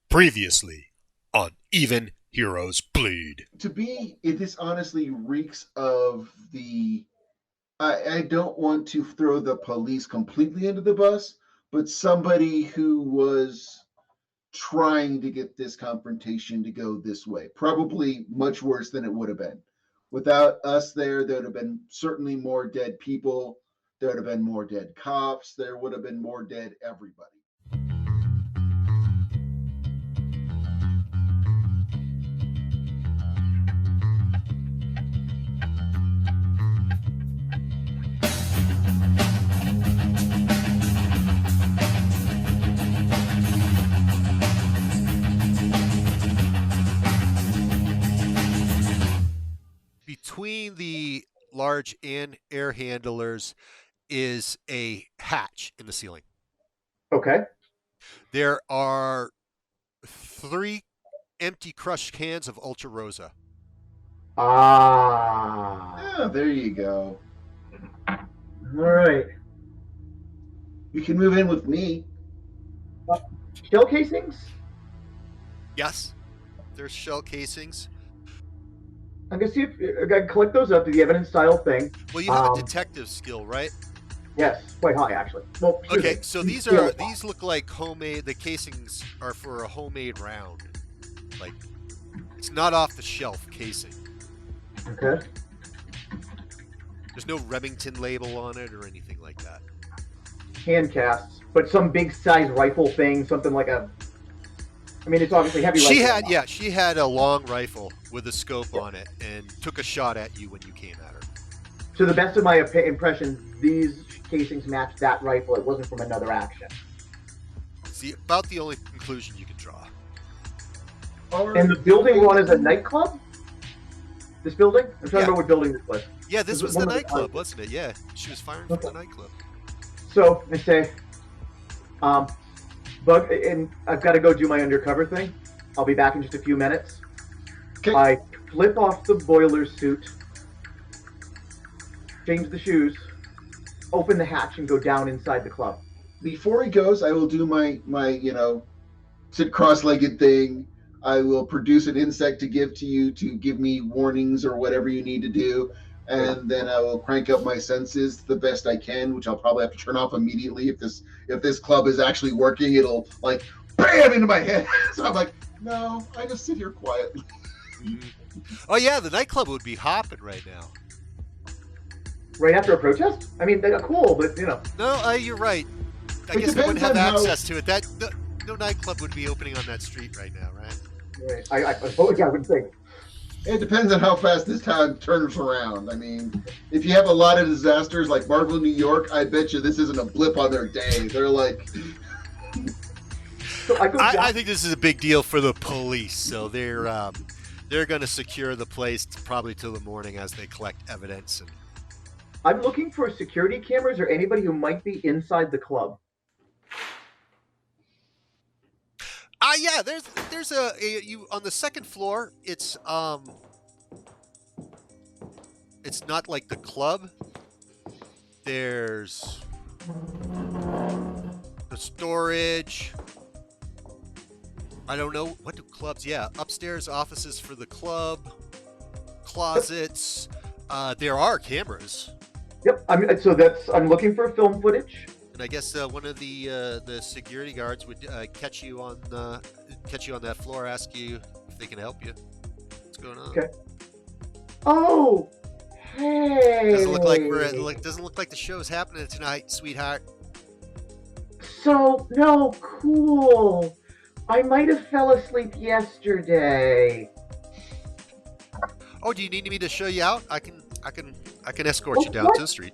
Previously on Even Heroes Bleed. To me, this honestly reeks of the. I don't want to throw the police completely into the bus, but somebody who was trying to get this confrontation to go this way. Probably much worse than it would have been. Without us there would have been certainly more dead people. There would have been more dead cops. There would have been more dead everybody. Between the large air handlers is a hatch in the ceiling. Okay. There are 3 empty crushed cans of Ultra Rosa. Yeah, there you go. All right. You can move in with me. Shell casings? Yes, there's shell casings. I'm gonna see if I can collect those up to the evidence style thing. Well, you have a detective skill, right? Yes, quite high actually. Well, okay, so these look like homemade. The casings are for a homemade round. Like, it's not off the shelf casing. Okay. There's no Remington label on it or anything like that. Hand casts, but some big size rifle thing, something like a. I mean, it's obviously heavy. She had a long rifle with a scope on it and took a shot at you when you came at her. To the best of my impression, these casings match that rifle. It wasn't from another action. See, about the only conclusion you can draw. And the building one is a nightclub? This building? I'm trying to remember what building this was. Yeah, this was the nightclub, wasn't it? Yeah, she was firing from the nightclub. So, I say, Bug, and I've got to go do my undercover thing. I'll be back in just a few minutes. Okay. I flip off the boiler suit, change the shoes, open the hatch, and go down inside the club. Before he goes, I will do my sit cross-legged thing. I will produce an insect to give to you to give me warnings or whatever you need to do, and then I will crank up my senses the best I can, which I'll probably have to turn off immediately if this club is actually working. It'll like bam into my head. So I'm like, no, I just sit here quietly. Oh yeah, the nightclub would be hopping right now. Right after a protest? I mean, they're cool, but No, you're right. I guess they wouldn't have access to it. No nightclub would be opening on that street right now, right? Right. I suppose I would think. It depends on how fast this town turns around. I mean, if you have a lot of disasters like Marvel, New York, I bet you this isn't a blip on their day. They're like. So I think this is a big deal for the police. So they're going to secure the place probably till the morning as they collect evidence. And I'm looking for security cameras or anybody who might be inside the club. Yeah, there's you on the second floor. It's not like the club. There's the storage. I don't know what do clubs. Yeah, upstairs offices for the club, closets. There are cameras. Yep. I'm looking for film footage. And I guess one of the security guards would catch you on that floor, ask you if they can help you. What's going on? Okay. Oh, hey. Doesn't look like the show's happening tonight, sweetheart. So no, cool. I might have fell asleep yesterday. Oh, do you need me to show you out? I can escort you down to the street.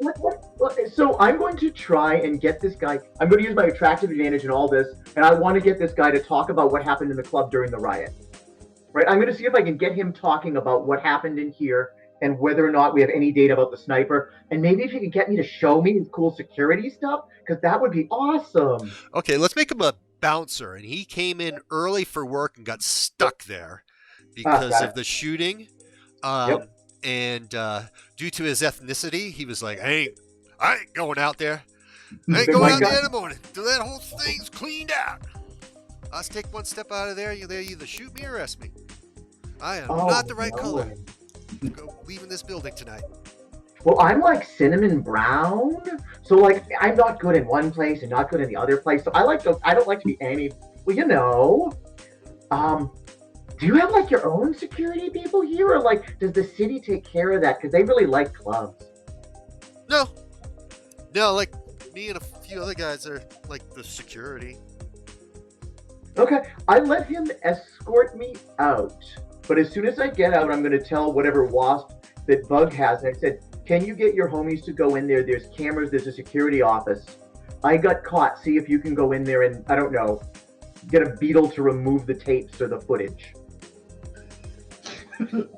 So I'm going to try and get this guy. I'm going to use my attractive advantage in all this, and I want to get this guy to talk about what happened in the club during the riot. Right? I'm going to see if I can get him talking about what happened in here and whether or not we have any data about the sniper. And maybe if he can get me to show me his cool security stuff, because that would be awesome. Okay, let's make him a bouncer. And he came in early for work and got stuck there because of the shooting. Yep. And due to his ethnicity, he was like, I ain't going out there. I ain't going out there in the morning till that whole thing's cleaned out. Let's take one step out of there. They either shoot me or arrest me. I am Oh, not the right no. color. Leaving this building tonight. Well, I'm like cinnamon brown, so like I'm not good in one place and not good in the other place. So I don't like to be any. Well, you know, do you have like your own security people here, or like does the city take care of that? Because they really like clubs. No, like me and a few other guys are like the security. Okay, I let him escort me out, but as soon as I get out, I'm going to tell whatever wasp that Bug has. And I said, can you get your homies to go in there? There's cameras, there's a security office. I got caught. See if you can go in there and, I don't know, get a beetle to remove the tapes or the footage.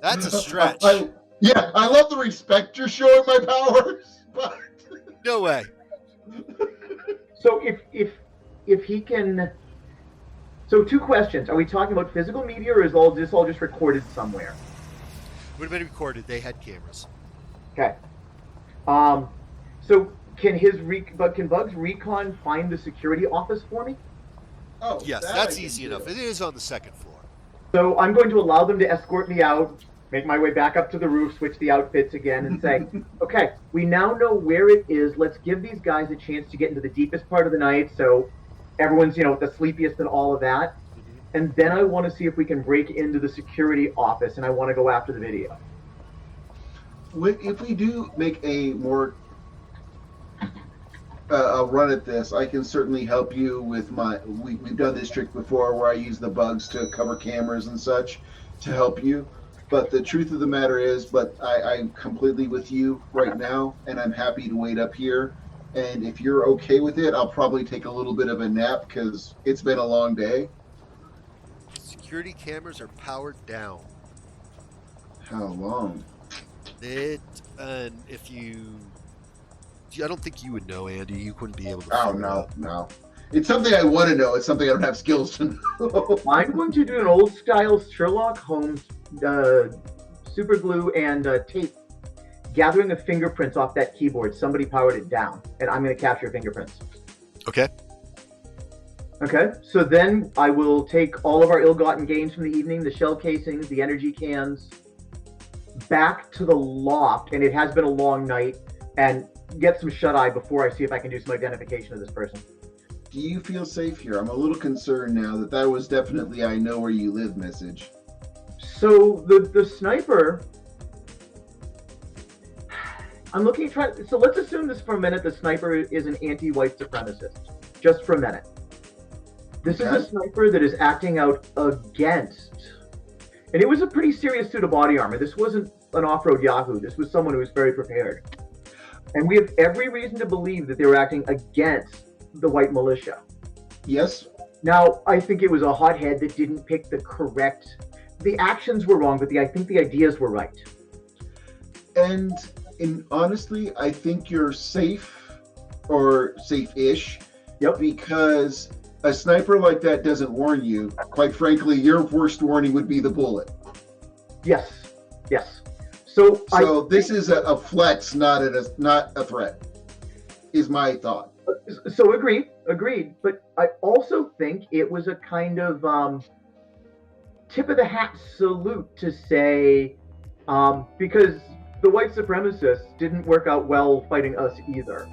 That's a stretch. I love the respect you're showing my powers, but No way. So if he can... So 2 questions. Are we talking about physical media, or is this all just recorded somewhere? Would have been recorded. They had cameras. Okay. So can Bugs Recon find the security office for me? oh Yes, that that's I can easy do. enough. It is on the 2nd floor. So I'm going to allow them to escort me out, make my way back up to the roof, switch the outfits again, and say, okay, we now know where it is. Let's give these guys a chance to get into the deepest part of the night, so everyone's, the sleepiest and all of that. And then I want to see if we can break into the security office, and I want to go after the video. If we do make a more a run at this, I can certainly help you with we've done this trick before where I use the bugs to cover cameras and such to help you. But the truth of the matter is, I'm completely with you right now, and I'm happy to wait up here. And if you're okay with it, I'll probably take a little bit of a nap because it's been a long day. Security cameras are powered down. How long? And if I don't think you would know, Andy. You wouldn't be able to. Oh, figure it out. no. It's something I want to know. It's something I don't have skills to know. I'm going to do an old-style Sherlock Holmes super glue and tape, gathering the fingerprints off that keyboard. Somebody powered it down, and I'm going to capture fingerprints. Okay. Okay, so then I will take all of our ill-gotten gains from the evening, the shell casings, the energy cans, back to the loft, and it has been a long night, and get some shut-eye before I see if I can do some identification of this person. Do you feel safe here? I'm a little concerned now that was definitely I know where you live message. So the sniper, I'm looking at so let's assume this for a minute, the sniper is an anti-white supremacist, just for a minute. This is a sniper that is acting out against, and it was a pretty serious suit of body armor. This wasn't an off-road Yahoo. This was someone who was very prepared. And we have every reason to believe that they were acting against the white militia. Yes. Now, I think it was a hothead that didn't pick the actions were wrong, but I think the ideas were right. And honestly, I think you're safe, or safe-ish. Yep. Because a sniper like that doesn't warn you. Quite frankly, your worst warning would be the bullet. Yes. So this is a flex, not a threat, is my thought. So agreed. But I also think it was a kind of tip of the hat salute to say, because the white supremacists didn't work out well fighting us either.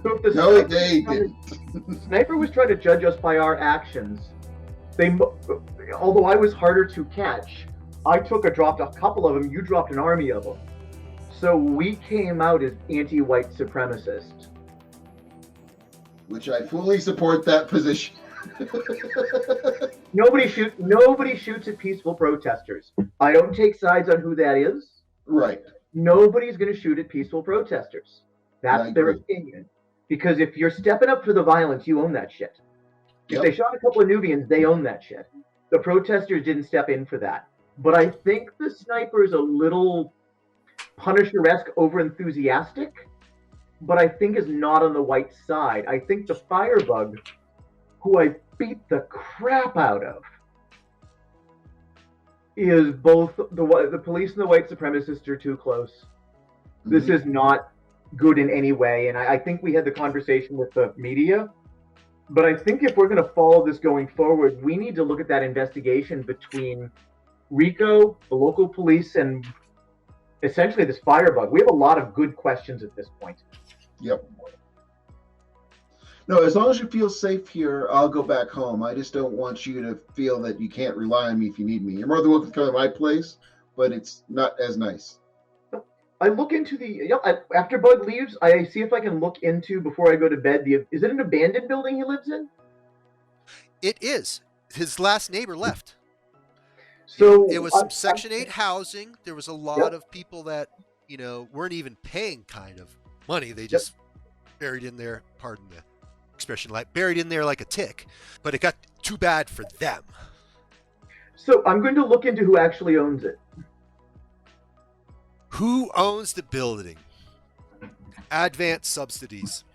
So if No, they didn't. Sniper was trying to judge us by our actions. Although I was harder to catch, I dropped a couple of them. You dropped an army of them. So we came out as anti-white supremacists. Which I fully support that position. Nobody shoots at peaceful protesters. I don't take sides on who that is. Right. Nobody's going to shoot at peaceful protesters. That's their opinion. Because if you're stepping up for the violence, you own that shit. If they shot a couple of Nubians, they own that shit. The protesters didn't step in for that. But I think the sniper is a little Punisher-esque, over-enthusiastic, but I think is not on the white side. I think the Firebug, who I beat the crap out of, is both the police and the white supremacists are too close. Mm-hmm. This is not good in any way, and I think we had the conversation with the media. But I think if we're going to follow this going forward, we need to look at that investigation between Rico, the local police, and essentially this firebug. We have a lot of good questions at this point. Yep. No, as long as you feel safe here, I'll go back home. I just don't want you to feel that you can't rely on me if you need me. You're more than welcome to come to my place, but it's not as nice. I look into after Bug leaves, I see if I can look into, before I go to bed, is it an abandoned building he lives in? It is. His last neighbor left. So it was some Section 8 housing. There was a lot of people that, weren't even paying kind of money. They just buried in there, pardon the expression, like buried in there like a tick. But it got too bad for them. So I'm going to look into who actually owns it. Who owns the building? Advent Subsidies.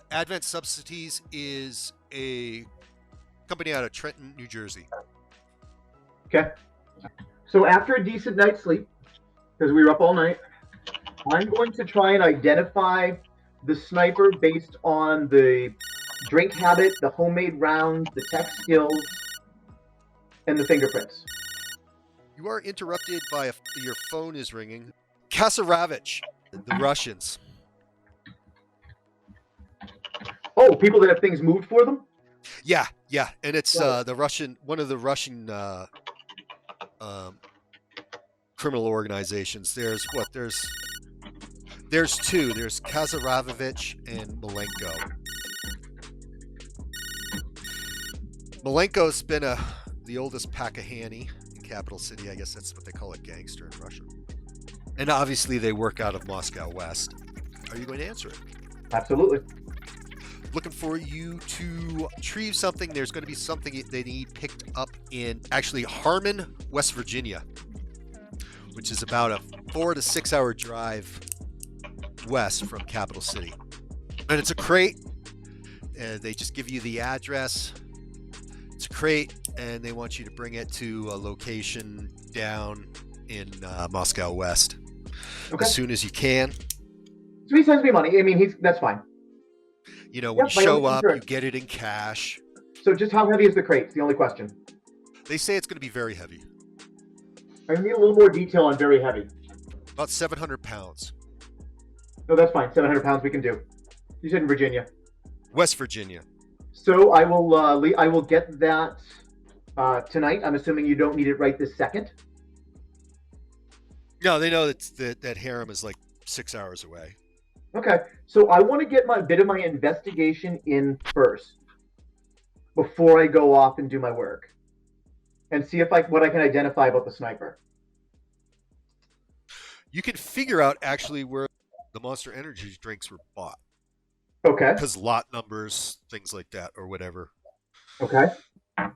Advent Subsidies is a company out of Trenton, New Jersey. Okay. So after a decent night's sleep, because we were up all night, I'm going to try and identify the sniper based on the drink habit, the homemade rounds, the tech skills, and the fingerprints. You are interrupted by your phone is ringing. Kasaravich, the Russians. Oh, people that have things moved for them? Yeah, and it's the Russian, one of the Russian criminal organizations. There's two. There's Kasaravich and Malenko. Malenko's been the oldest Pakistani in Capital City. I guess that's what they call a gangster in Russia. And obviously they work out of Moscow West. Are you going to answer it? Absolutely. Looking for you to retrieve something. There's going to be something they need picked up in actually Harmon, West Virginia, which is about a 4 to 6 hour drive west from Capital City. And it's a crate. They just give you the address. It's a crate, and they want you to bring it to a location down in Moscow West as soon as you can. So he sends me money. I mean, that's fine. When you show up, you get it in cash. So just how heavy is the crate? It's the only question. They say it's going to be very heavy. I need a little more detail on very heavy. About 700 pounds. No, that's fine. 700 pounds we can do. You said in Virginia. West Virginia. So I will get that tonight. I'm assuming you don't need it right this second. No, they know that harem is like 6 hours away. Okay, so I want to get my bit of my investigation in first before I go off and do my work, and see what I can identify about the sniper. You can figure out actually where the Monster Energy drinks were bought. Okay. Because lot numbers, things like that, or whatever. Okay.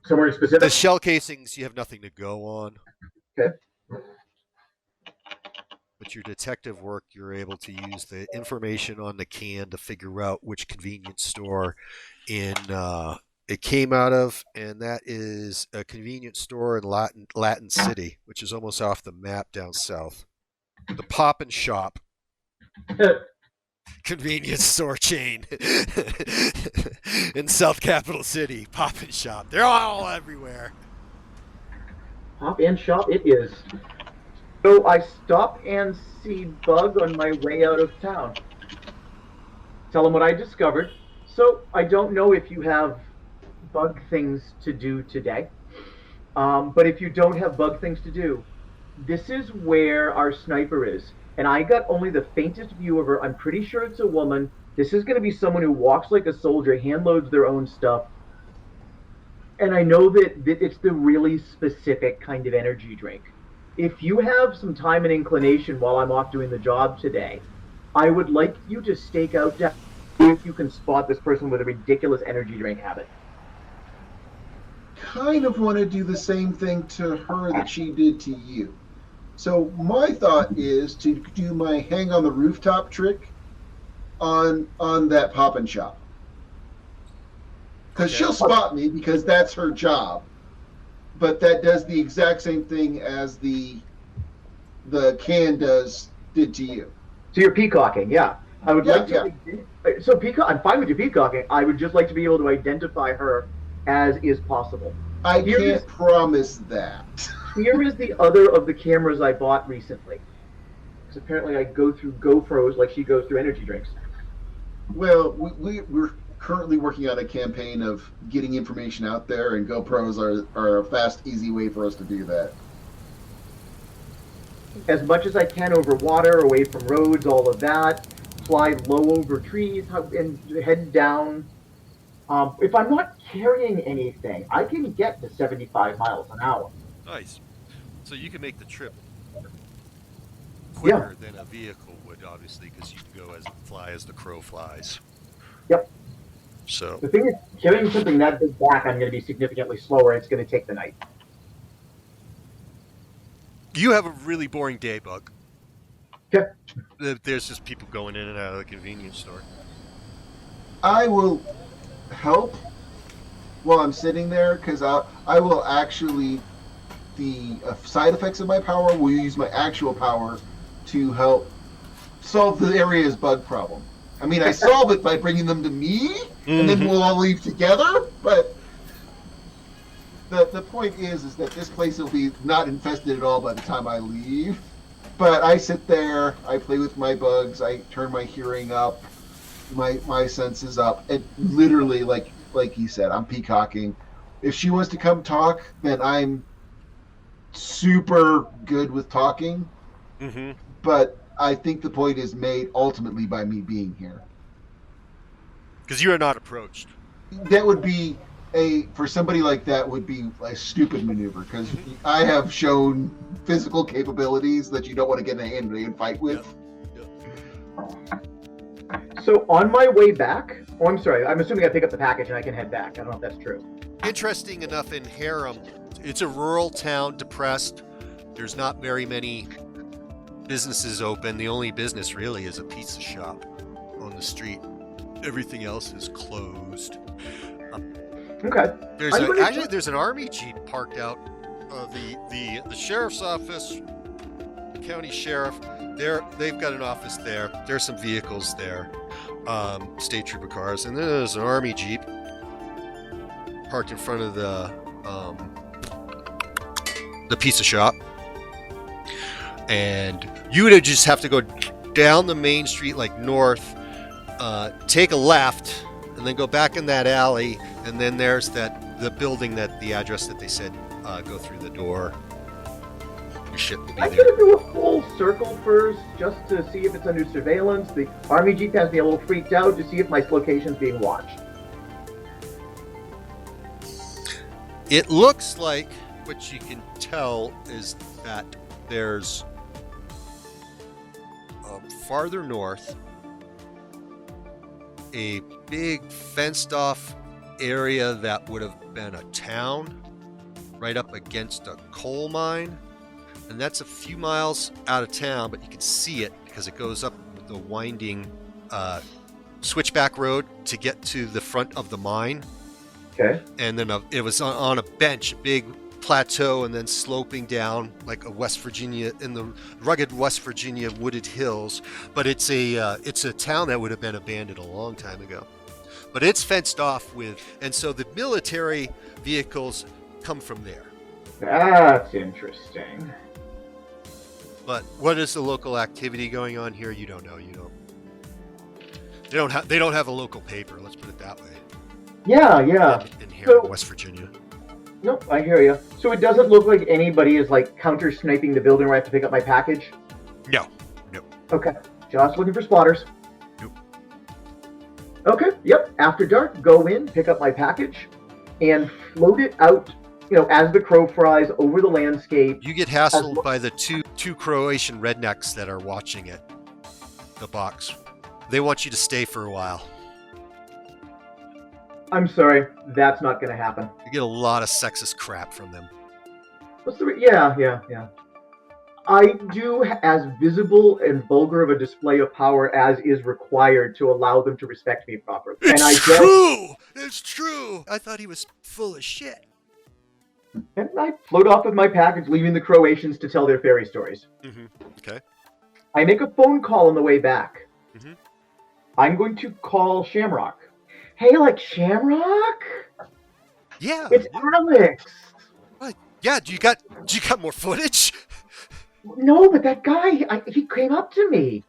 Somewhere specific. The shell casings, you have nothing to go on. Okay. But your detective work, you're able to use the information on the can to figure out which convenience store it came out of, and that is a convenience store in Latin City, which is almost off the map down south. The Pop and Shop convenience store chain in South Capital City. Pop and Shop. They're all everywhere. Pop and Shop it is. So I stop and see Bug on my way out of town. Tell him what I discovered. So I don't know if you have Bug things to do today. But if you don't have Bug things to do, this is where our sniper is. And I got only the faintest view of her. I'm pretty sure it's a woman. This is going to be someone who walks like a soldier, hand loads their own stuff. And I know that it's the really specific kind of energy drink. If you have some time and inclination while I'm off doing the job today, I would like you to stake out if you can spot this person with a ridiculous energy drink habit. Kind of want to do the same thing to her that she did to you. So my thought is to do my hang on the rooftop trick on that Pop and Shop. Because she'll spot me because that's her job. But that does the exact same thing as the can did to you. So you're peacocking, yeah. I would Yeah, like to. So peacock, I'm fine with you peacocking. I would just like to be able to identify her as is possible. I Here is can't promise that. here is the other of the cameras I bought recently. Because apparently I go through GoPros like she goes through energy drinks. Well, we're currently working on a campaign of getting information out there, and GoPros are a fast, easy way for us to do that. As much as I can over water, away from roads, all of that. Fly low over trees and head down. If I'm not carrying anything, I can get to 75 miles an hour. Nice. So you can make the trip Yeah. quicker than a vehicle would, obviously, because you can go fly as the crow flies. Yep. So The thing is, carrying something that big back, I'm going to be significantly slower. It's going to take the night. you have a really boring day, Bug. Okay. There's just people going in and out of the convenience store. I will help while I'm sitting there, because I will actually, the side effects of my power will use my actual power to help solve the area's bug problem. I mean, I solve it by bringing them to me, and then we'll all leave together, but the point is that this place will be not infested at all by the time I leave. But I sit there, I play with my bugs, I turn my hearing up, my senses up, and literally, like you said, I'm peacocking. If she wants to come talk, then I'm super good with talking. Mm-hmm. But I think the point is made ultimately by me being here. Because you are not approached. That would be for somebody like that would be a stupid maneuver, because I have shown physical capabilities that you don't want to get in a hand-to-hand fight with. So on my way back, I'm sorry, I'm assuming I pick up the package and I can head back. I don't know if that's true. Interesting enough, in Harem, it's a rural town, depressed. There's not very many businesses open. The only business really is a pizza shop on the street. Everything else is closed. Okay. There's an army jeep parked out. The sheriff's office, the county sheriff, they've got an office there. There's some vehicles there, state trooper cars, and then there's an army jeep parked in front of the pizza shop. And you would just have to go down the main street, like north, take a left, and then go back in that alley, and then there's the building, the address that they said, go through the door. Your ship will be I'm there. going to do a full circle first, just to see if it's under surveillance. The army jeep has me a little freaked out to see if my location's being watched. It looks like what you can tell is that there's farther north a big fenced off area that would have been a town right up against a coal mine, and that's a few miles out of town, but you can see it because it goes up the winding switchback road to get to the front of the mine. Okay. And then it was on a bench, a big plateau, and then sloping down like a West Virginia, in the rugged West Virginia wooded hills. But it's a town that would have been abandoned a long time ago. But it's fenced off with, and so the military vehicles come from there. That's interesting. But what is the local activity going on here? You don't know. They don't have a local paper. Let's put it that way. Yeah. In here, in West Virginia. Nope, I hear you. So it doesn't look like anybody is like counter sniping the building where I have to pick up my package? No. Okay. Just looking for spotters. Nope. Okay, yep. After dark, go in, pick up my package, and float it out, as the crow flies over the landscape. You get hassled by the two Croatian rednecks that are watching it. The box. They want you to stay for a while. I'm sorry, that's not going to happen. You get a lot of sexist crap from them. What's the yeah. I do as visible and vulgar of a display of power as is required to allow them to respect me properly. It's true! I thought he was full of shit. And I float off with my package, leaving the Croatians to tell their fairy stories. Mm-hmm. Okay. I make a phone call on the way back. Mm-hmm. I'm going to call Shamrock. Hey, like Shamrock? Yeah. It's Alex. Yeah. Do you got more footage? No, but that guy, he came up to me.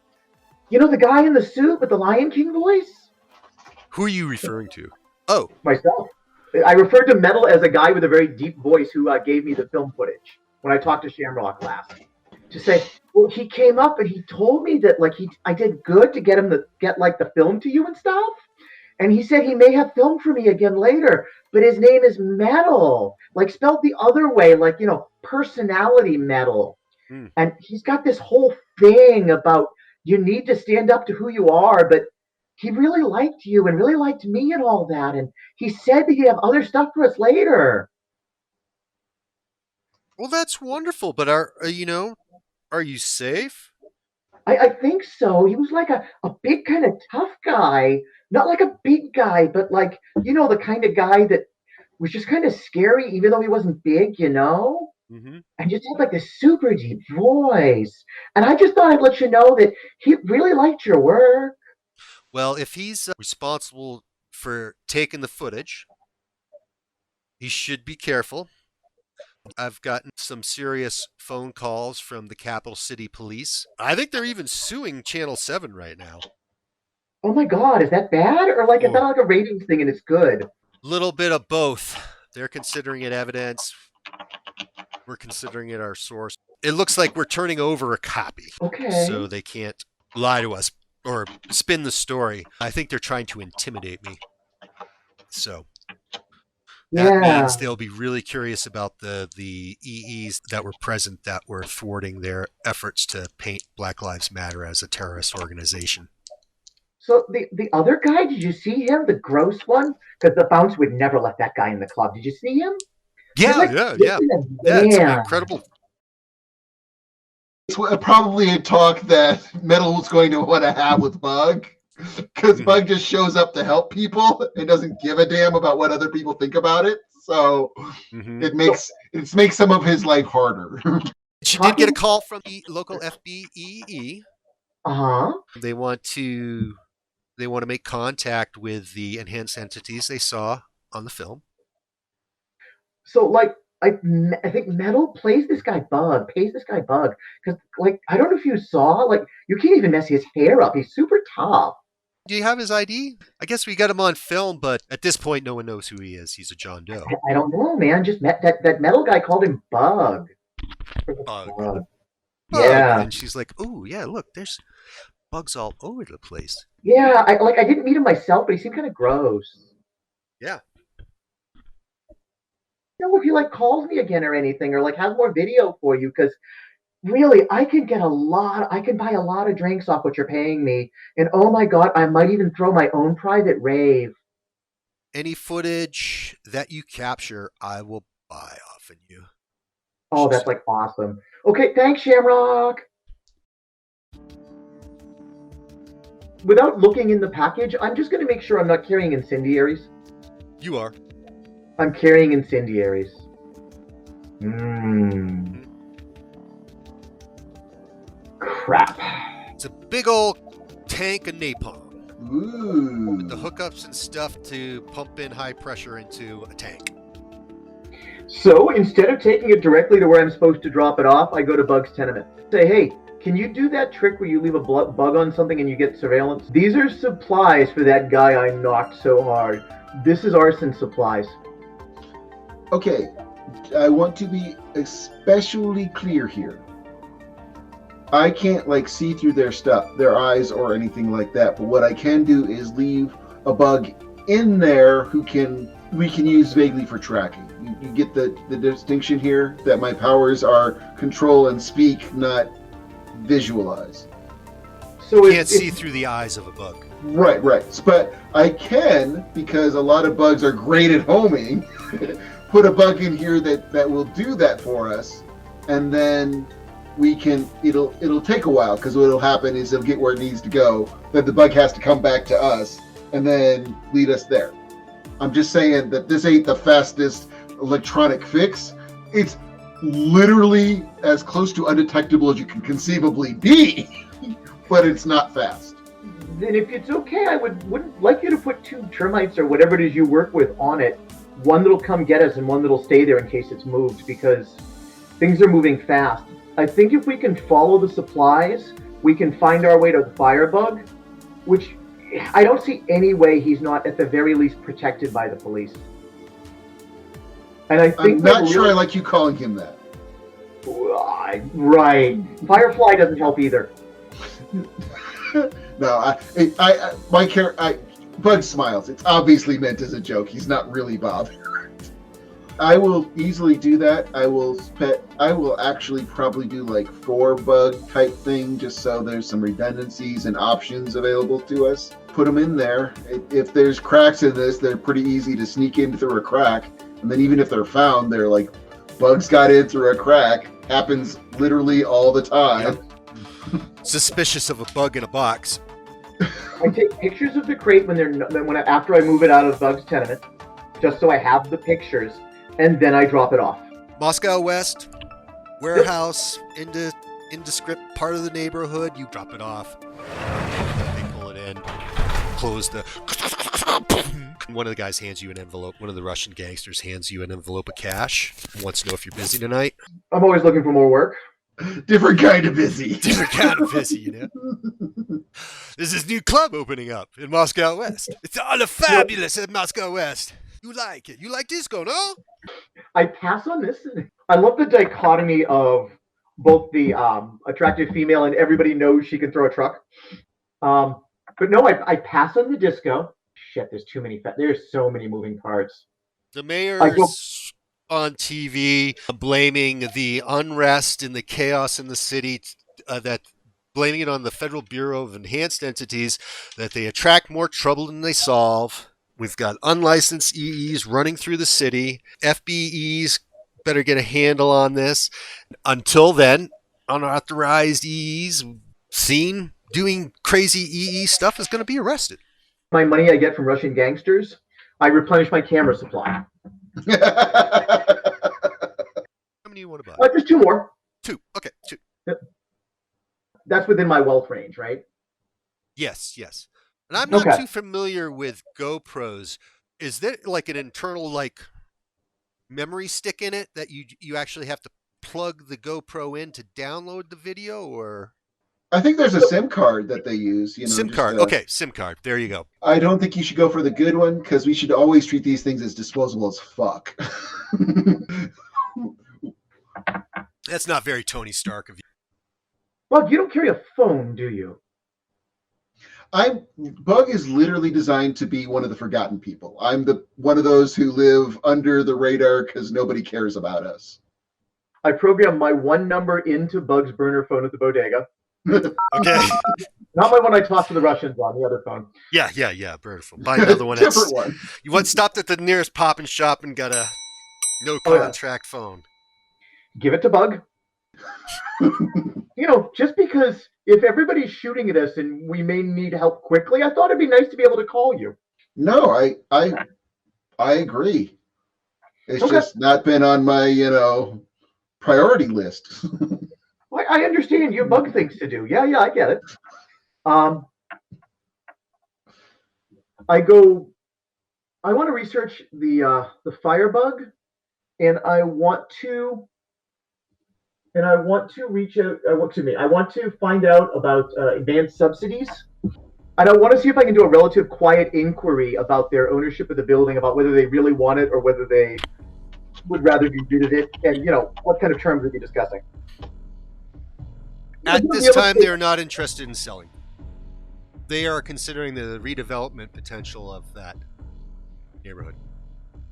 You know the guy in the suit with the Lion King voice? Who are you referring to? Oh. Myself. I referred to Metal as a guy with a very deep voice who gave me the film footage when I talked to Shamrock last. To say, well, he came up and he told me that like I did good to get him to get like the film to you and stuff. And he said he may have film for me again later, but his name is Metal, like spelled the other way, like, you know, personality Metal. And he's got this whole thing about you need to stand up to who you are, but he really liked you and really liked me and all that. And he said that he'd have other stuff for us later. Well, that's wonderful. But are you safe? I think so. He was like a big kind of tough guy. Not like a big guy, but like, you know, the kind of guy that was just kind of scary, even though he wasn't big, you know? Mm-hmm. And just had like this super deep voice. And I just thought I'd let you know that he really liked your work. Well, if he's responsible for taking the footage, he should be careful. I've gotten some serious phone calls from the Capital City Police. I think they're even suing Channel 7 right now. Oh my God, is that bad? Or like, is that like a ratings thing and it's good? Little bit of both. They're considering it evidence. We're considering it our source. It looks like we're turning over a copy. Okay. So they can't lie to us or spin the story. I think they're trying to intimidate me. So that means they'll be really curious about the EEs that were present that were thwarting their efforts to paint Black Lives Matter as a terrorist organization. So the other guy, did you see him? The gross one? Because the bounce would never let that guy in the club. Did you see him? Yeah, like, yeah. It's incredible. It's probably a talk that Metal was going to want to have with Bug, because Bug just shows up to help people and doesn't give a damn about what other people think about it. So it makes some of his life harder. She did get a call from the local FBEE. They want to make contact with the enhanced entities they saw on the film. So, like, I think Metal pays this guy Bug, because, like, I don't know if you saw, like, you can't even mess his hair up. He's super tough. Do you have his ID? I guess we got him on film, but at this point, no one knows who he is. He's a John Doe. I don't know, man. Just that Metal guy called him Bug. Bug. Yeah. And she's like, "Oh, yeah, look, there's bugs all over the place." Yeah, I didn't meet him myself, but he seemed kind of gross. Yeah. Know if he like calls me again or anything, or like has more video for you, because really I can buy a lot of drinks off what you're paying me, and oh my God, I might even throw my own private rave. Any footage that you capture, I will buy off of you. Oh, that's like awesome. Okay, thanks, Shamrock. Without looking in the package, I'm just going to make sure I'm not carrying incendiaries. You are. I'm carrying incendiaries. Crap. It's a big old tank of napalm. Ooh. With the hookups and stuff to pump in high pressure into a tank. So instead of taking it directly to where I'm supposed to drop it off, I go to Bug's tenement. Say, hey, can you do that trick where you leave a bug on something and you get surveillance? These are supplies for that guy I knocked so hard. This is arson supplies. Okay, I want to be especially clear here. I can't like see through their stuff, their eyes or anything like that, but what I can do is leave a bug in there we can use vaguely for tracking. You get the distinction here that my powers are control and speak, not visualize. So you can't see through the eyes of a bug. Right. But I can, because a lot of bugs are great at homing, put a bug in here that will do that for us, and then it'll take a while, because what'll happen is it'll get where it needs to go, then the bug has to come back to us and then lead us there. I'm just saying that this ain't the fastest electronic fix. It's literally as close to undetectable as you can conceivably be, but it's not fast. then if it's okay, I wouldn't like you to put 2 termites or whatever it is you work with on it. One that'll come get us and one that'll stay there in case it's moved, because things are moving fast. I think if we can follow the supplies, we can find our way to the firebug, which I don't see any way he's not at the very least protected by the police. And I think I'm not sure I like you calling him that. Right. Firefly doesn't help either. No, Bug smiles. It's obviously meant as a joke. He's not really bothered. I will easily do that. I will actually probably do like 4 bug type thing, just so there's some redundancies and options available to us. Put them in there. If there's cracks in this, they're pretty easy to sneak in through a crack. And then even if they're found, they're like, bugs got in through a crack. Happens literally all the time. Yep. Suspicious of a bug in a box. I take pictures of the crate after I move it out of Bug's tenement, just so I have the pictures, and then I drop it off. Moscow West, warehouse, indescript part of the neighborhood. You drop it off. They pull it in. Close the. One of the guys hands you an envelope. One of the Russian gangsters hands you an envelope of cash. Wants to know if you're busy tonight. I'm always looking for more work. Different kind of busy. Different kind of busy, you know. There's this new club opening up in Moscow West. It's all fabulous at Moscow West. You like it. You like disco, no? I pass on this. I love the dichotomy of both the attractive female and everybody knows she can throw a truck. But no, I pass on the disco. Shit, there's so many moving parts. The mayor's on TV blaming the unrest and the chaos in the city, blaming it on the Federal Bureau of Enhanced Entities, that they attract more trouble than they solve. We've got unlicensed EEs running through the city. FBEs better get a handle on this. Until then, unauthorized EEs seen doing crazy EE stuff is going to be arrested. My money I get from Russian gangsters, I replenish my camera supply. How many do you want to buy? Just 2 more. 2. Okay, 2. That's within my wealth range, right? Yes. And I'm not too familiar with GoPros. Is there like an internal memory stick in it that you actually have to plug the GoPro in to download the video, or? I think there's a SIM card that they use. SIM card. Okay, SIM card. There you go. I don't think you should go for the good one, because we should always treat these things as disposable as fuck. That's not very Tony Stark of you. Bug, you don't carry a phone, do you? Bug is literally designed to be one of the forgotten people. I'm one of those who live under the radar because nobody cares about us. I program my 1 number into Bug's burner phone at the bodega. Okay. Not my one I talked to the Russians on, the other phone. Yeah. Burner phone. Buy another one. Different one. You stopped at the nearest pop and shop and got a no contract phone. Give it to Bug. Just because if everybody's shooting at us and we may need help quickly, I thought it'd be nice to be able to call you. No, I agree. It's just not been on my, priority list. I understand you have Bug things to do. Yeah, I get it. I want to research the firebug, and I want to reach out. I want to find out about advanced subsidies, and I want to see if I can do a relative quiet inquiry about their ownership of the building, about whether they really want it or whether they would rather be rid of it, and what kind of terms we'd be discussing. At this time, they're not interested in selling. They are considering the redevelopment potential of that neighborhood.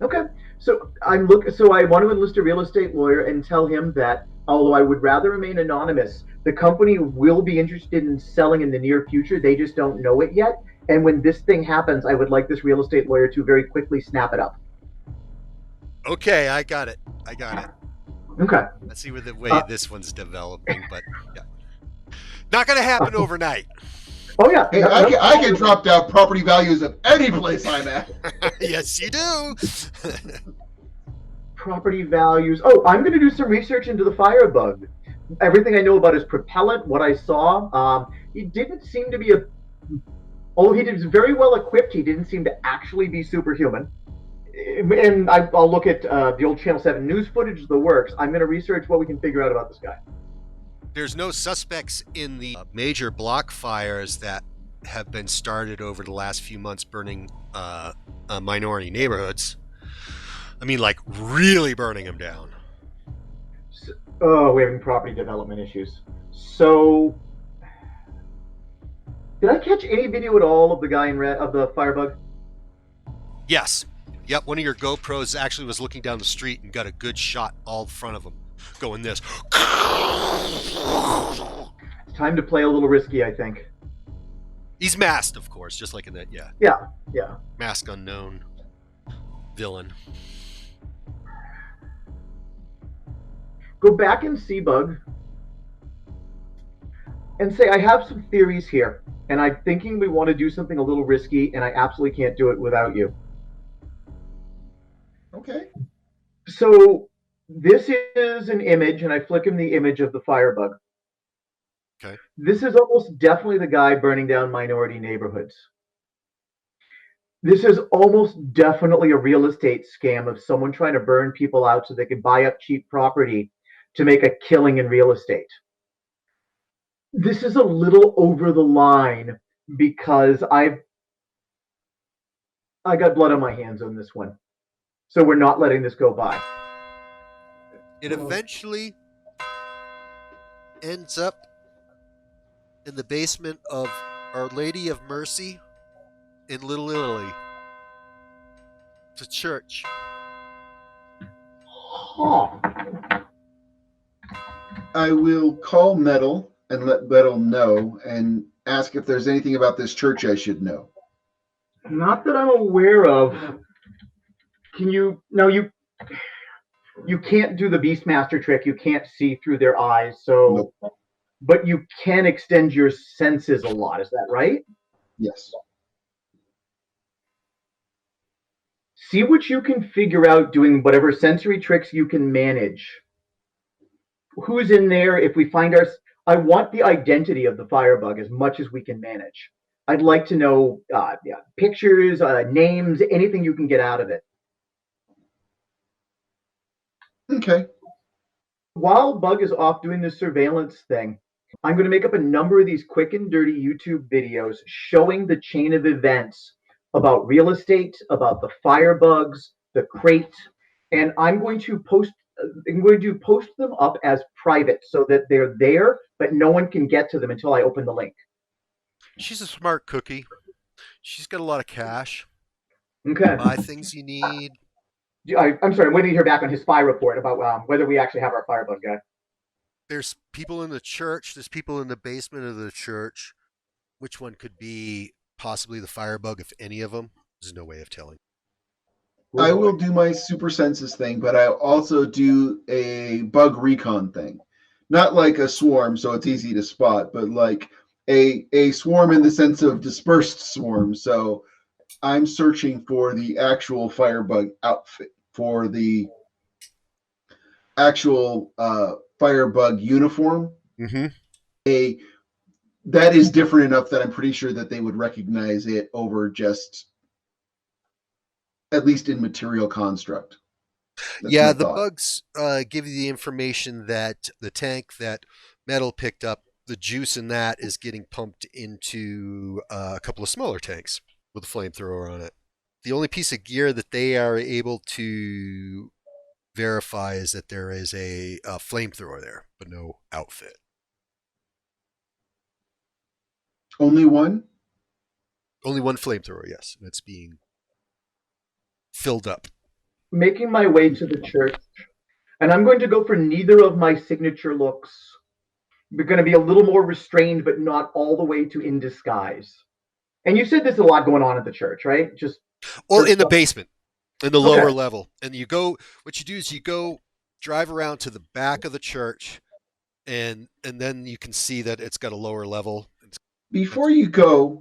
Okay, so I want to enlist a real estate lawyer and tell him that although I would rather remain anonymous, the company will be interested in selling in the near future. They just don't know it yet. And when this thing happens, I would like this real estate lawyer to very quickly snap it up. Okay, I got it. Okay. Let's see where the way this one's developing, but yeah. Not going to happen overnight. Oh, yeah. Hey, I can drop down property values of any place I'm at. Yes, you do. Property values. Oh, I'm going to do some research into the firebug. Everything I know about his propellant, what I saw, it didn't seem to be Although he was very well equipped, he didn't seem to actually be superhuman. And I'll look at the old Channel 7 news footage, the works. I'm going to research what we can figure out about this guy. There's no suspects in the major block fires that have been started over the last few months burning minority neighborhoods. I mean, like really burning them down. Oh, we're having property development issues. So, did I catch any video at all of the guy in red of the firebug? Yes. Yep, one of your GoPros actually was looking down the street and got a good shot all in front of him, going this. It's time to play a little risky, I think. He's masked, of course, just like in that, yeah. Yeah. Mask unknown villain. Go back and see Bug and say, I have some theories here, and I'm thinking we want to do something a little risky, and I absolutely can't do it without you. Okay. So this is an image, and I flick him the image of the firebug. Okay. This is almost definitely the guy burning down minority neighborhoods. This is almost definitely a real estate scam of someone trying to burn people out so they can buy up cheap property to make a killing in real estate. This is a little over the line because I got blood on my hands on this one. So we're not letting this go by. It eventually ends up in the basement of Our Lady of Mercy in Little Italy. It's a church. Huh. I will call Metal and let Metal know and ask if there's anything about this church I should know. Not that I'm aware of. Can you? No, you can't do the Beastmaster trick. You can't see through their eyes. So, Nope. But you can extend your senses a lot. Is that right? Yes. See what you can figure out doing whatever sensory tricks you can manage. Who's in there? If we find I want the identity of the firebug as much as we can manage. I'd like to know pictures, names, anything you can get out of it. Okay. While Bug is off doing this surveillance thing, I'm going to make up a number of these quick and dirty YouTube videos showing the chain of events about real estate, about the firebugs, the crate, and I'm going to post them up as private so that they're there, but no one can get to them until I open the link. She's a smart cookie. She's got a lot of cash. Okay. Buy things you need. I'm sorry, I'm waiting to hear back on his spy report about whether we actually have our firebug guy. There's people in the church. There's people in the basement of the church. Which one could be possibly the firebug, if any of them? There's no way of telling. I will do my super senses thing, but I'll also do a bug recon thing. Not like a swarm, so it's easy to spot, but like a swarm in the sense of dispersed swarm. So I'm searching for the actual firebug outfit, for the actual firebug uniform. Mm-hmm. That is different enough that I'm pretty sure that they would recognize it over just at least in material construct. That's the bugs give you the information that the tank that Metal picked up, the juice in that is getting pumped into a couple of smaller tanks with a flamethrower on it. The only piece of gear that they are able to verify is that there is a flamethrower there, but no outfit. Only one? Only one flamethrower, yes. And it's being filled up. Making my way to the church, and I'm going to go for neither of my signature looks. We're going to be a little more restrained, but not all the way to in disguise. And you said there's a lot going on at the church, right? Just in the basement, in the lower Okay. level. And you go, what you do is you go drive around to the back of the church, and then you can see that it's got a lower level. Before you go,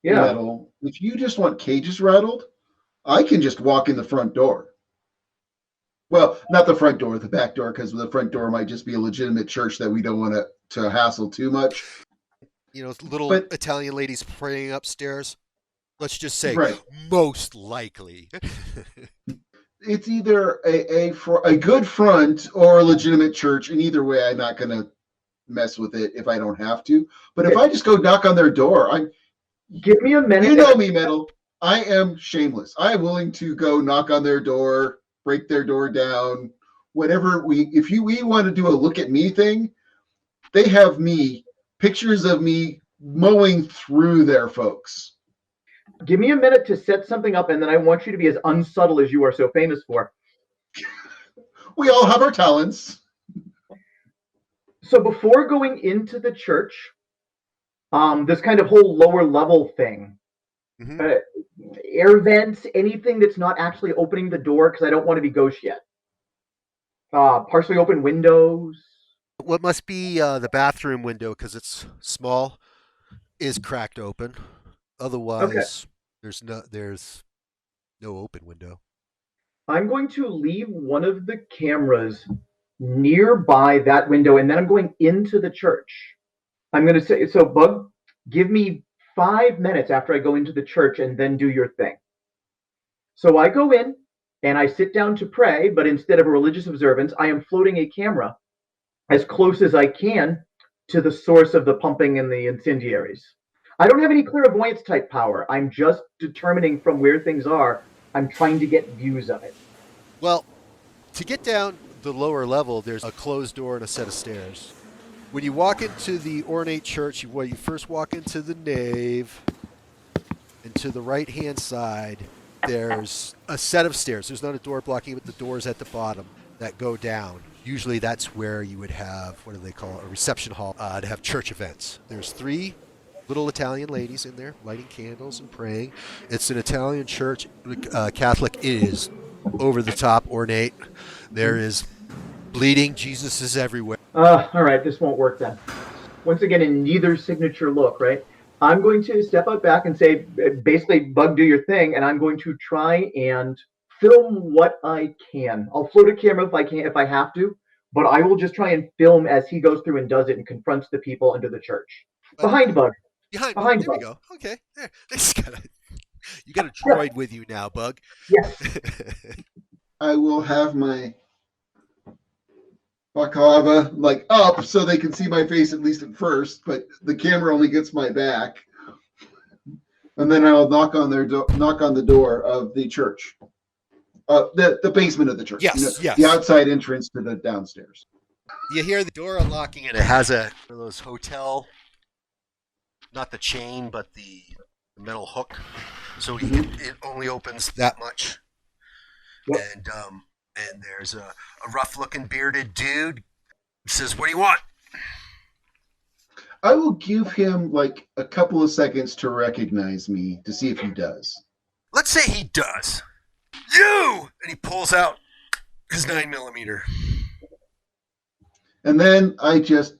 yeah. Metal, if you just want cages rattled, I can just walk in the front door. Well, not the front door, the back door, because the front door might just be a legitimate church that we don't want to hassle too much. You know, little But Italian ladies praying upstairs. Let's just say, right, most likely. it's either a good front or a legitimate church, and either way, I'm not gonna mess with it if I don't have to. But if I just go knock on their door, Give me a minute. you know me, Metal. I am shameless. I am willing to go knock on their door, break their door down, whatever we want to do a look at me thing, they have pictures of me mowing through their folks. Give me a minute to set something up, and then I want you to be as unsubtle as you are so famous for. We all have our talents. So before going into the church, this kind of whole lower level thing, air vents, anything that's not actually opening the door, because I don't want to be ghost yet. Partially open windows. What must be the bathroom window, because it's small, is cracked open. Otherwise, there's no open window. I'm going to leave one of the cameras nearby that window, and then I'm going into the church. I'm going to say, so Bug, give me 5 minutes after I go into the church and then do your thing. So I go in and I sit down to pray, but instead of a religious observance, I am floating a camera as close as I can to the source of the pumping and the incendiaries. I don't have any clairvoyance type power. I'm just determining from where things are. I'm trying to get views of it. Well, to get down the lower level, there's a closed door and a set of stairs. When you walk into the ornate church, you first walk into the nave, and to the right-hand side, there's a set of stairs. There's not a door blocking it, but the doors at the bottom that go down. Usually that's where you would have, what do they call it, a reception hall to have church events. There's 3 little Italian ladies in there lighting candles and praying. It's an Italian church. Catholic. It is over the top ornate. There is bleeding. Jesus is everywhere. All right, this won't work then. Once again, in neither signature look, right? I'm going to step out back and say, basically, Bug, do your thing, and I'm going to try and film what I can. I'll float a camera if I have to, but I will just try and film as he goes through and does it and confronts the people under the church. Behind Bug. Behind Bug. there we go. Okay. There. You got a droid with you now, Bug. Yes. I will have my baklava up so they can see my face at least at first, but the camera only gets my back. And then I'll knock on the door of the church, the basement of the church. Yes, yes. The outside entrance to the downstairs. You hear the door unlocking, and it has one of those hotel, not the chain, but the metal hook, so it only opens that much. Yep. And there's a rough-looking bearded dude who says, "What do you want?" I will give him a couple of seconds to recognize me to see if he does. Let's say he does. You! And he pulls out his 9mm. And then I just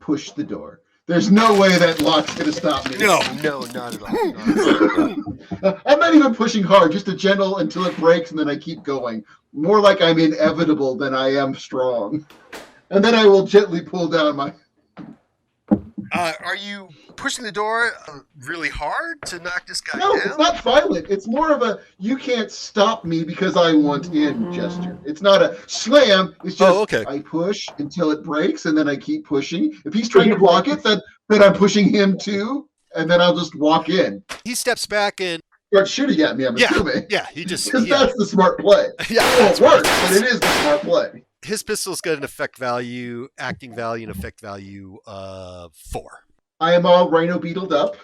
push the door. There's no way that lock's going to stop me. No, not at all. I'm not even pushing hard, just a gentle until it breaks, and then I keep going. More like I'm inevitable than I am strong. And then I will gently pull down my... Are you pushing the door really hard to knock this guy down? No, it's not violent. It's more of a you can't stop me because I want in gesture. It's not a slam. It's just I push until it breaks, and then I keep pushing. If he's trying to block it, then I'm pushing him too, and then I'll just walk in. He steps back and starts shooting at me, I'm assuming. Yeah, he just... Because that's the smart play. Yeah, it won't work, but it is the smart play. His pistol's got an effect value, acting value, and effect value of 4. I am all rhino beetled up.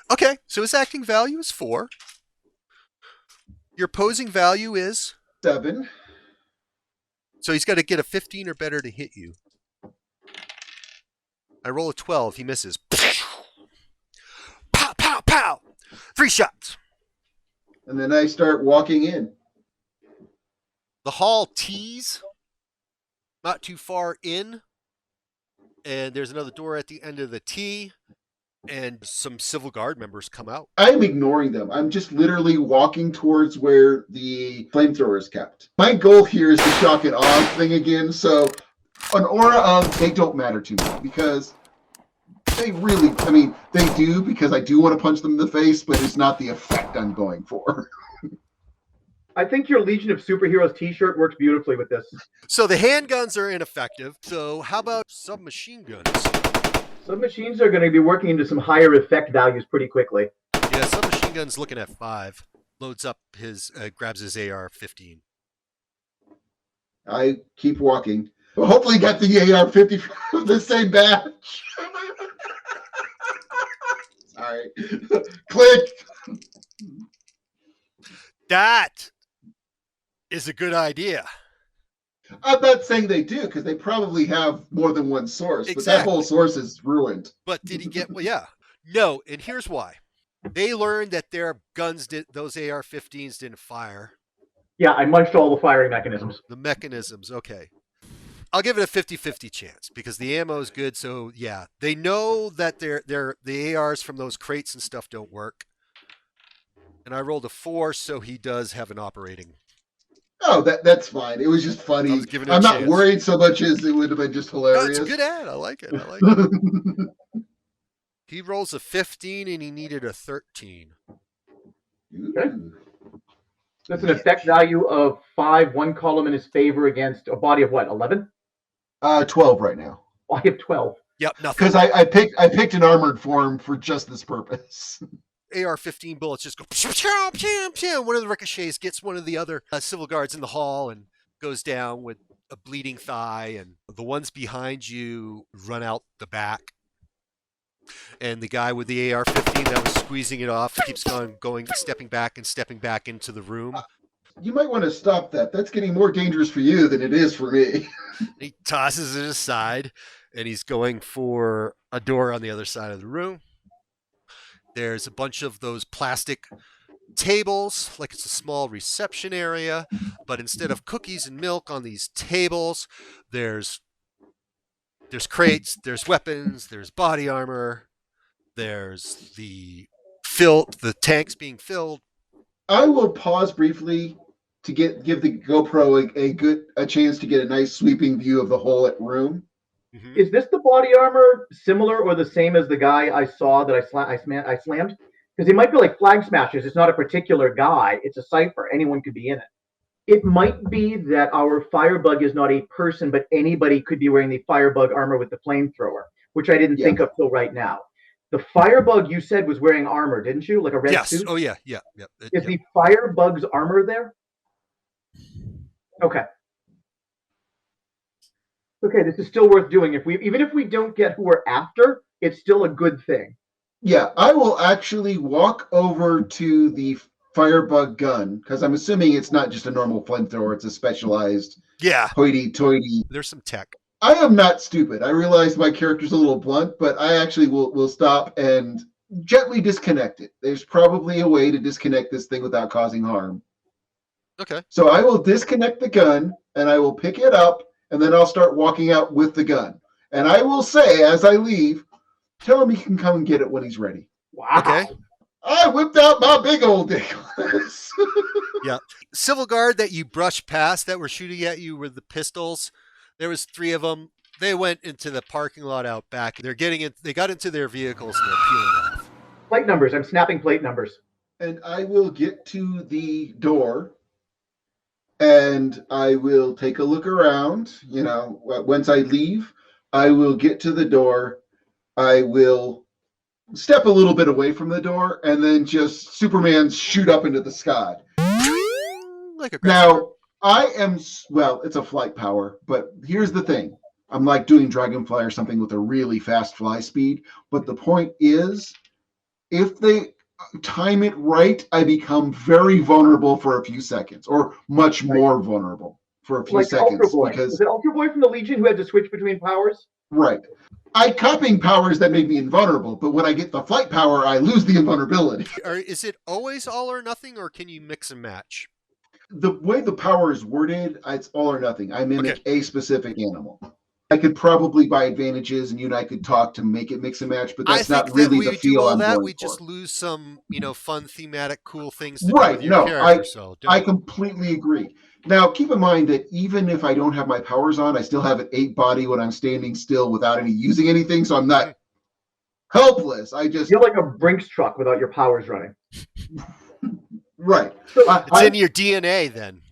Okay, so his acting value is 4. Your opposing value is 7. So he's got to get a 15 or better to hit you. I roll a 12. He misses. Pow, pow, pow. 3 shots. And then I start walking in. The hall tees not too far in, and there's another door at the end of the T, and some civil guard members come out. I'm ignoring them. I'm just literally walking towards where the flamethrower is kept. My goal here is the shock and awe thing again, so an aura of they don't matter to me, because they really, I mean, they do because I do want to punch them in the face, but it's not the effect I'm going for. I think your Legion of Superheroes t-shirt works beautifully with this. So the handguns are ineffective. So how about submachine guns? Submachines are going to be working into some higher effect values pretty quickly. Yeah, submachine gun's looking at 5. Loads up his, grabs his AR-15. I keep walking. Well, hopefully got the AR-50 from the same batch. Sorry. Click. That is a good idea. I'm not saying they do, because they probably have more than one source, but that Exactly. whole source is ruined. But did he get? Well, yeah. No, and here's why. They learned that their guns those AR-15s didn't fire. Yeah, I munched all the firing mechanisms. The mechanisms, okay. I'll give it a 50-50 chance because the ammo is good. So yeah, they know that the ARs from those crates and stuff don't work. And I rolled a 4, so he does have an operating. Oh, that's fine. It was just funny. I was giving it a I'm not chance. worried so much as it would have been just No, hilarious. it's a good ad. I like it. I like it. He rolls a 15 and he needed a 13. Okay. That's an effect value of 5, one column in his favor against a body of what, 11? 12 right now. I have 12. Yep, nothing. Because I picked an armored form for just this purpose. AR-15 bullets just go pew, pew, pew, pew. One of the ricochets gets one of the other civil guards in the hall and goes down with a bleeding thigh, and the ones behind you run out the back. And the guy with the AR-15 that was squeezing it off keeps going, stepping back into the room. You might want to stop that. That's getting more dangerous for you than it is for me. He tosses it aside, and he's going for a door on the other side of the room. There's a bunch of those plastic tables, like it's a small reception area, but instead of cookies and milk on these tables, there's crates, there's weapons, there's body armor, there's the tanks being filled. I will pause briefly to give the GoPro a chance to get a nice sweeping view of the whole room. Mm-hmm. Is this the body armor similar or the same as the guy I saw that I slammed? Because they might be like flag smashers. It's not a particular guy. It's a cipher. Anyone could be in it. It might be that our firebug is not a person, but anybody could be wearing the firebug armor with the flamethrower, which I didn't think of till right now. The firebug you said was wearing armor, didn't you? Like a red suit? Oh, yeah. Is the firebug's armor there? Okay. Okay, this is still worth doing. Even if we don't get who we're after, it's still a good thing. Yeah, I will actually walk over to the firebug gun, because I'm assuming it's not just a normal flamethrower, it's a specialized hoity-toity. There's some tech. I am not stupid. I realize my character's a little blunt, but I actually will stop and gently disconnect it. There's probably a way to disconnect this thing without causing harm. Okay. So I will disconnect the gun, and I will pick it up, and then I'll start walking out with the gun. And I will say, as I leave, tell him he can come and get it when he's ready. Wow. Okay. I whipped out my big old dick. Yeah. Civil guard that you brushed past that were shooting at you with the pistols, there was 3 of them. They went into the parking lot out back. They got into their vehicles and they're peeling off. Plate numbers. I'm snapping plate numbers. And I will get to the door, and I will take a look around. You know, once I leave, I will get to the door. I will step a little bit away from the door, and then just Superman shoot up into the sky. Like a Now, it's a flight power, but here's the thing. I'm like doing Dragonfly or something with a really fast fly speed. But the point is, if they time it right, I become very vulnerable for a few seconds, or much more vulnerable for a few seconds. Ultra Boy. Because Was it Ultra Boy from the Legion who had to switch between powers? right. I copying powers that make me invulnerable, but when I get the flight power, I lose the invulnerability. Is it always all or nothing, or can you mix and match? The way the power is worded, it's all or nothing. I mimic a specific animal. I could probably buy advantages, and you and I could talk to make it mix and match, but that's not really the feel I'm going for. We just lose some, fun, thematic, cool things to do right. with your character. I completely agree. Now, keep in mind that even if I don't have my powers on, I still have an 8 body when I'm standing still without using anything, so I'm not helpless. I just You're like a Brinks truck without your powers running. right. So It's in your DNA then.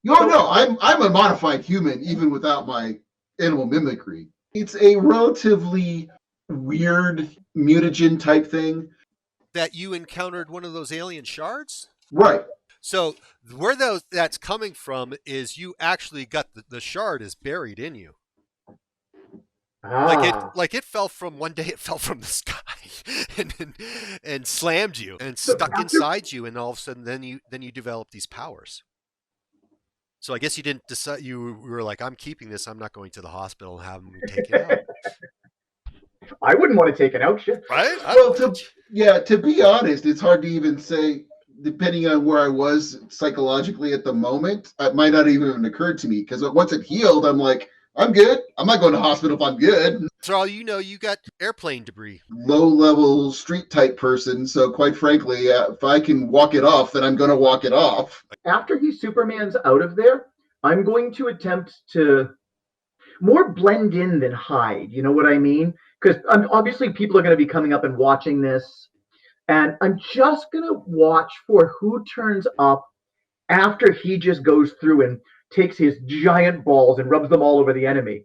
No, I'm a modified human even without my animal mimicry. It's a relatively weird mutagen type thing. That you encountered one of those alien shards? Right. So where that's coming from is you actually got the shard is buried in you. Like it fell from one day. It fell from the sky and slammed you and stuck inside you, and all of a sudden, then you develop these powers. So I guess you didn't decide. You were like, I'm keeping this. I'm not going to the hospital and having me take it out. I wouldn't want to take it out, shit. Right? Well, to be honest, it's hard to even say. Depending on where I was psychologically at the moment, it might not even have occurred to me because once it healed, I'm like, I'm good. I'm not going to hospital if I'm good. For all you know, you got airplane debris. Low-level street type person, so quite frankly, if I can walk it off, then I'm going to walk it off. After he Superman's out of there, I'm going to attempt to more blend in than hide. You know what I mean? Because obviously people are going to be coming up and watching this. And I'm just going to watch for who turns up after he just goes through and takes his giant balls and rubs them all over the enemy.